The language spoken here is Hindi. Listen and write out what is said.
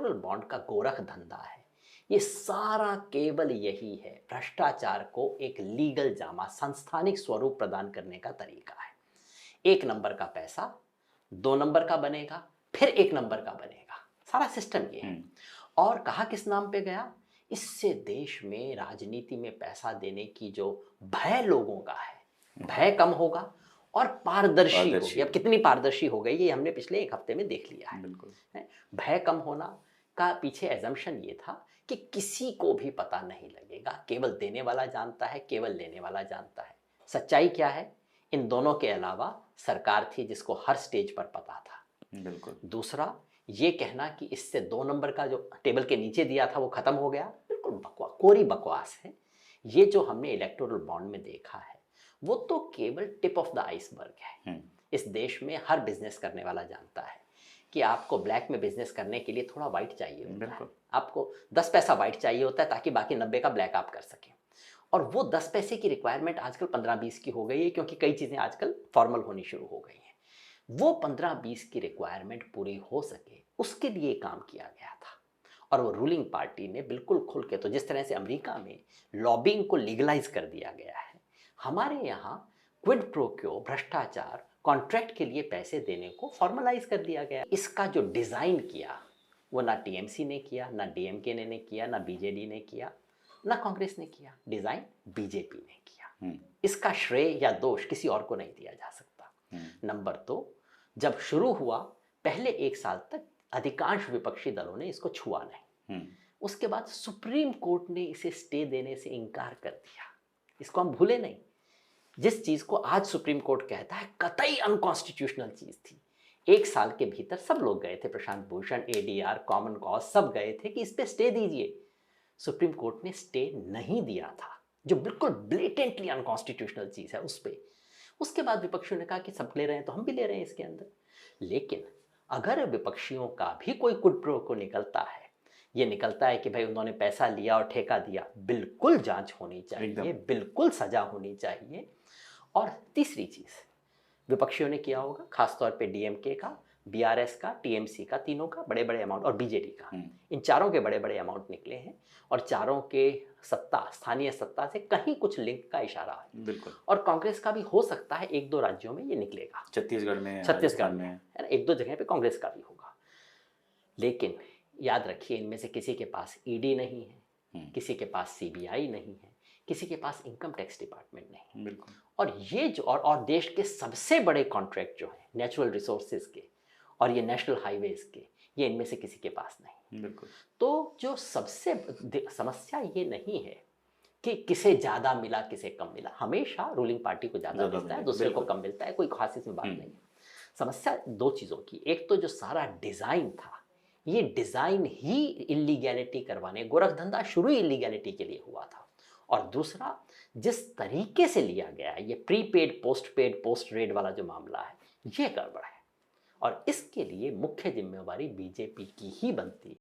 इलेक्टोरल बॉन्ड का गोरख धंधा है। ये सारा केवल यही है, भ्रष्टाचार को एक लीगल जामा, संस्थानिक स्वरूप प्रदान करने का तरीका है। एक नंबर का पैसा 2 नंबर का बनेगा, फिर 1 नंबर का बनेगा, सारा सिस्टम ये है। और कहा किस नाम पे गया? इससे देश में राजनीति में पैसा देने की जो भय लोगों का है, भय कम होगा और पारदर्शी होगी। अब कितनी पारदर्शी हो गई ये हमने पिछले 1 हफ्ते में देख लिया है। बिल्कुल। भय कम होना का पीछे एजम्पशन ये था कि किसी को भी पता नहीं लगेगा, केवल देने वाला जानता है, केवल लेने वाला जानता है। सच्चाई क्या है? इन दोनों के अलावा सरकार थी जिसको हर स्टेज पर पता था। बिल्कुल। दूसरा, ये कहना कि इससे 2 नंबर का जो टेबल के नीचे दिया था वो खत्म हो गया, बिल्कुल बकवास, कोरी बकवास है। ये जो हमने इलेक्टोरल बॉन्ड में देखा है वो तो केवल टिप ऑफ द आइसबर्ग है। इस देश में हर बिजनेस करने वाला जानता है कि आपको ब्लैक में बिजनेस करने के लिए थोड़ा वाइट चाहिए होता है। आपको 10 पैसा वाइट चाहिए होता है ताकि बाकी 90 का ब्लैक आप कर सकें। और वो 10 पैसे की रिक्वायरमेंट आजकल 15-20 की हो गई है, क्योंकि कई चीज़ें आजकल फॉर्मल होनी शुरू हो गई हैं। वो 15-20 की रिक्वायरमेंट पूरी हो सके उसके लिए काम किया गया था। और वो रूलिंग पार्टी ने बिल्कुल खुल के, तो जिस तरह से अमेरिका में लॉबिंग को लीगलाइज कर दिया गया है, हमारे यहाँ क्विड प्रो क्यो, भ्रष्टाचार, कॉन्ट्रैक्ट के लिए पैसे देने को फॉर्मलाइज कर दिया गया। इसका जो डिज़ाइन किया वो ना टीएमसी ने किया, ना डीएमके ने किया, ना बीजेडी ने किया, ना कांग्रेस ने किया। डिज़ाइन बीजेपी ने किया। इसका श्रेय या दोष किसी और को नहीं दिया जा सकता। नंबर 2, जब शुरू हुआ पहले 1 साल तक अधिकांश विपक्षी दलों ने इसको छुआ नहीं। उसके बाद सुप्रीम कोर्ट ने इसे स्टे देने से इनकार कर दिया। इसको हम भूले नहीं। जिस चीज़ को आज सुप्रीम कोर्ट कहता है कतई अनकॉन्स्टिट्यूशनल चीज़ थी, 1 साल के भीतर सब लोग गए थे, Prashant Bhushan, ADR, common cause, सब गए थे कि इस पे स्टे दीजिए। सुप्रीम कोर्ट ने स्टे नहीं दिया था, जो बिल्कुल ब्लेटेंटली अनकॉन्स्टिट्यूशनल चीज़ है उस पर। उसके बाद विपक्षियों ने कहा कि सब ले रहे हैं तो हम भी ले रहे हैं इसके अंदर। लेकिन अगर विपक्षियों का भी कोई कुड प्रो को निकलता है, ये निकलता है कि भाई उन्होंने पैसा लिया और ठेका दिया, बिल्कुल जांच होनी चाहिए, बिल्कुल सजा होनी चाहिए। और तीसरी चीज़ विपक्षियों ने किया होगा, खासतौर पे डीएमके का, बीआरएस का, टीएमसी का, तीनों का बड़े बड़े अमाउंट, और बीजेडी का, इन चारों के बड़े बड़े अमाउंट निकले हैं। और चारों के सत्ता, स्थानीय सत्ता से कहीं कुछ लिंक का इशारा है। बिल्कुल। और कांग्रेस का भी हो सकता है 1-2 राज्यों में ये निकलेगा, छत्तीसगढ़ में है ना, 1-2 जगह पे कांग्रेस का भी होगा। लेकिन याद रखिए, इनमें से किसी के पास ईडी नहीं है, किसी के पास सीबीआई नहीं है, किसी के पास इनकम टैक्स डिपार्टमेंट नहीं। बिल्कुल। और ये जो और देश के सबसे बड़े कॉन्ट्रैक्ट जो हैं नेचुरल रिसोर्सेज के और ये नेशनल हाईवेज के, ये इनमें से किसी के पास नहीं। बिल्कुल। तो जो सबसे समस्या ये नहीं है कि किसे ज़्यादा मिला किसे कम मिला, हमेशा रूलिंग पार्टी को ज़्यादा मिलता है, दूसरे को कम मिलता है, कोई खास इसमें बात नहीं है। समस्या 2 चीज़ों की, एक तो जो सारा डिज़ाइन था, ये डिज़ाइन ही इलीगैलिटी करवाने, गोरख धंधा शुरू ही इलीगैलिटी के लिए हुआ था। और दूसरा, जिस तरीके से लिया गया है, ये प्रीपेड पोस्ट रेड वाला जो मामला है, ये गड़बड़ है। और इसके लिए मुख्य जिम्मेवारी बीजेपी की ही बनती है।